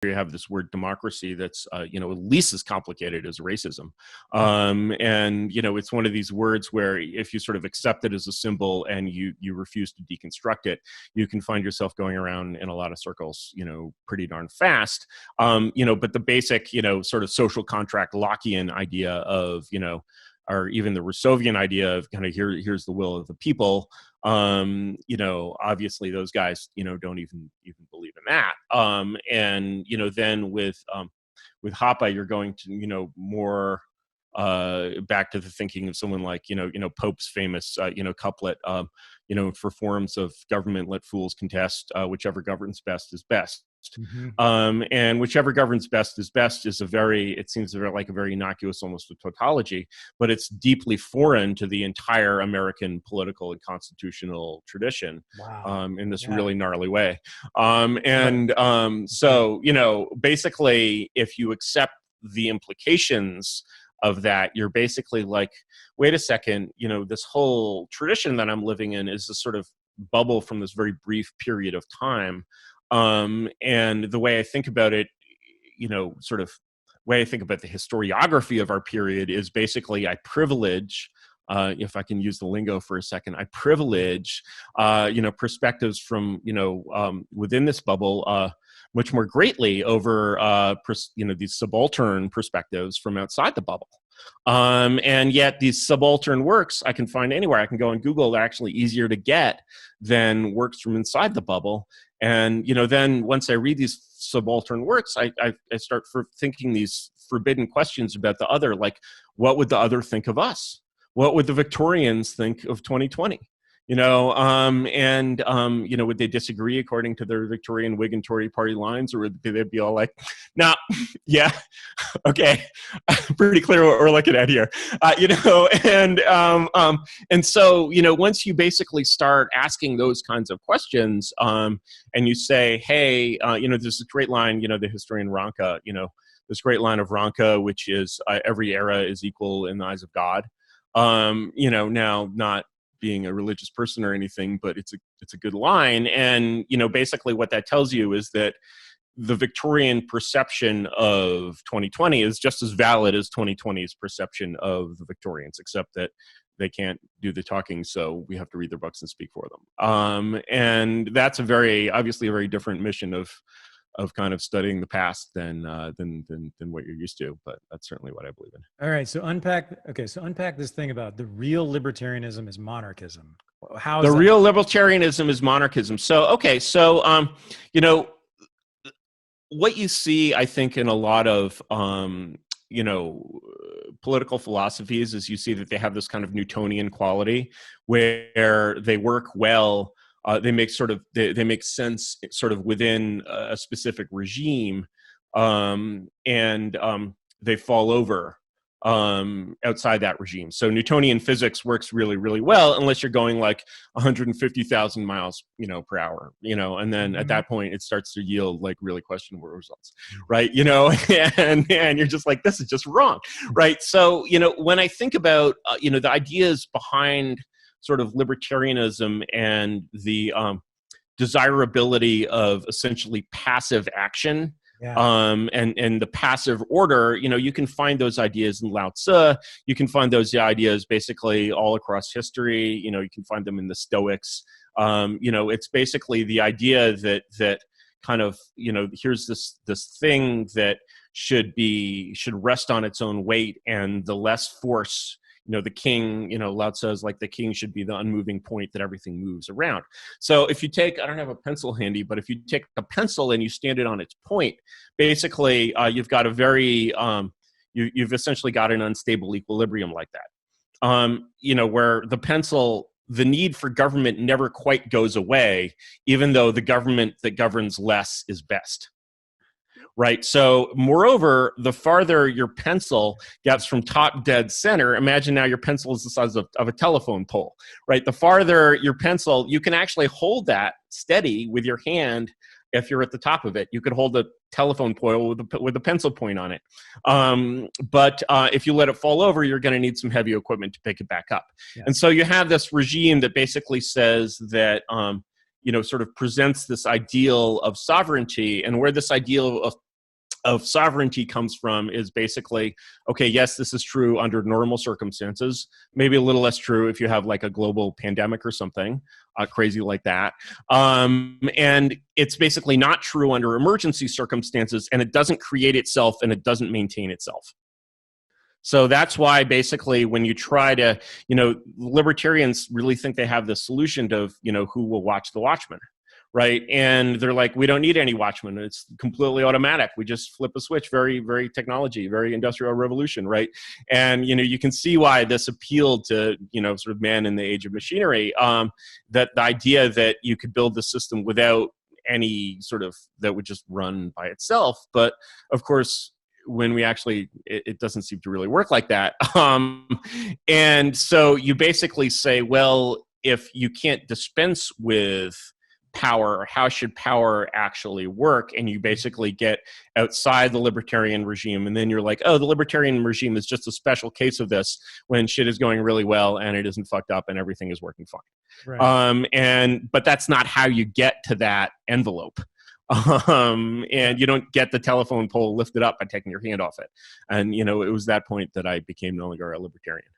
you have this word democracy that's, at least as complicated as racism. And, it's one of these words where if you sort of accept it as a symbol and you refuse to deconstruct it, you can find yourself going around in a lot of circles, pretty darn fast. But the basic, sort of social contract Lockean idea of, or even the Rousseauian idea of kind of here's the will of the people. Obviously those guys, don't even believe in that. And then with Hoppe, you're going to, more back to the thinking of someone like, Pope's famous, couplet, for forms of government, let fools contest, whichever governs best is best. And whichever governs best is it seems like a very innocuous, almost a tautology, but it's deeply foreign to the entire American political and constitutional tradition. In this really gnarly way. So, basically, if you accept the implications of that, you're basically like, wait a second, this whole tradition that I'm living in is this sort of bubble from this very brief period of time. And the way I think about it, way I think about the historiography of our period is basically I privilege, if I can use the lingo for a second, I privilege, perspectives from, within this bubble, much more greatly over, these subaltern perspectives from outside the bubble. And yet these subaltern works I can find anywhere. I can go on Google. They're actually easier to get than works from inside the bubble. And, then once I read these subaltern works, I start thinking these forbidden questions about the other, like, what would the other think of us? What would the Victorians think of 2020? Would they disagree according to their Victorian Whig and Tory party lines, or would they be all like, nah, yeah, okay, pretty clear what we're looking at here, and so, once you basically start asking those kinds of questions, and you say, hey, there's this great line, the historian Ranke, this great line of Ranke, which is every era is equal in the eyes of God. Now not being a religious person or anything, but it's a good line. And, basically what that tells you is that the Victorian perception of 2020 is just as valid as 2020's perception of the Victorians, except that they can't do the talking, so we have to read their books and speak for them. And that's obviously a very different mission of kind of studying the past than what you're used to, but that's certainly what I believe in. All right, so unpack this thing about the real libertarianism is monarchism. How is real libertarianism is monarchism? So what you see, I think, in a lot of political philosophies is you see that they have this kind of Newtonian quality where they work well. They make sense sort of within a specific regime, and they fall over outside that regime. So Newtonian physics works really, really well unless you're going like 150,000 miles, per hour, and then at that point it starts to yield like really questionable results, right? And you're just like, this is just wrong, right? So, when I think about, the ideas behind sort of libertarianism and the desirability of essentially passive action, and the passive order, you can find those ideas in Lao Tzu. You can find those ideas basically all across history. You can find them in the Stoics. It's basically the idea that kind of, here's this thing that should rest on its own weight, and the less force, the king, Lao Tzu is like, the king should be the unmoving point that everything moves around. So if you take, I don't have a pencil handy, but if you take a pencil and you stand it on its point, basically you've got a very, you've essentially got an unstable equilibrium like that. Where the pencil, the need for government never quite goes away, even though the government that governs less is best. Right. So moreover, the farther your pencil gets from top dead center, imagine now your pencil is the size of a telephone pole, right? The farther your pencil, you can actually hold that steady with your hand. If you're at the top of it, you could hold the telephone pole with a pencil point on it. But if you let it fall over, you're going to need some heavy equipment to pick it back up. Yeah. And so you have this regime that basically says that, sort of presents this ideal of sovereignty, and where this ideal of of sovereignty comes from is basically, okay, yes, this is true under normal circumstances, maybe a little less true if you have like a global pandemic or something crazy like that. And it's basically not true under emergency circumstances, and it doesn't create itself and it doesn't maintain itself. So that's why basically when you try to, libertarians really think they have the solution to, who will watch the Watchmen, right? And they're like, we don't need any watchmen. It's completely automatic. We just flip a switch, very, very technology, very industrial revolution, right? And, you can see why this appealed to, sort of man in the age of machinery, that the idea that you could build the system without any sort of, that would just run by itself. But of course, when we actually, it doesn't seem to really work like that. And so you basically say, well, if you can't dispense with power, how should power actually work? And you basically get outside the libertarian regime, and then you're like, oh, the libertarian regime is just a special case of this when shit is going really well and it isn't fucked up and everything is working fine. Right. But that's not how you get to that envelope. And you don't get the telephone pole lifted up by taking your hand off it. And it was that point that I became no longer a libertarian.